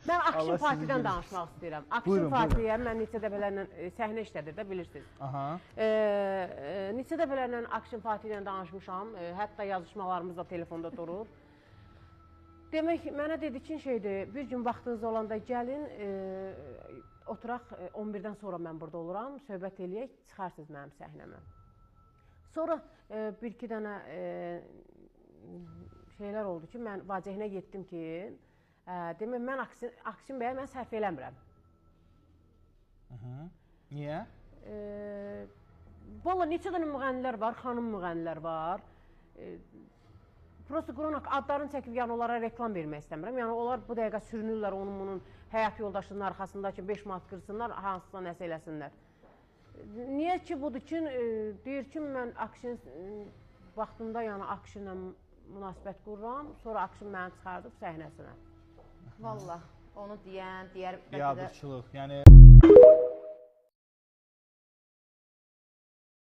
Mən Akşin Fatih'dən danışmaq istəyirəm. Akşin Fatih'ə mən neçə dəfələrlə səhnə işlədir də, bilirsiniz. Neçə dəfələrlə Akşin Fatih'lə danışmışam, hətta yazışmalarımız da telefonda durur. Demək, mənə dedi ki, bir gün vaxtınız olanda gəlin, oturaq 11-dən sonra mən burada oluram, söhbət eləyək, çıxarsınız mənim səhnəmə. Sonra bir-iki dənə şeylər oldu ki, mən vacəhinə getdim ki, demək, mən Akşin bəyə mən sərf eləmirəm. Niyə? Valla neçə dənə müğənnilər var, xanım müğənnilər var. Prosta Quranak adlarını çəkib, yəni onlara reklam vermək istəmirəm. Yəni onlar bu dəqiqə sürünürlər onun həyat yoldaşının arxasında ki, 5 manat qırsınlar, hansısa nəsə eləsinlər. Niyə ki, budur ki, deyir ki, mən Akşin vaxtında, yəni Akşinlə münasibət qururam, sonra Akşin məni çıxardıb səhnəsinə. Valla, onu deyən, Biabırçılıq, yəni...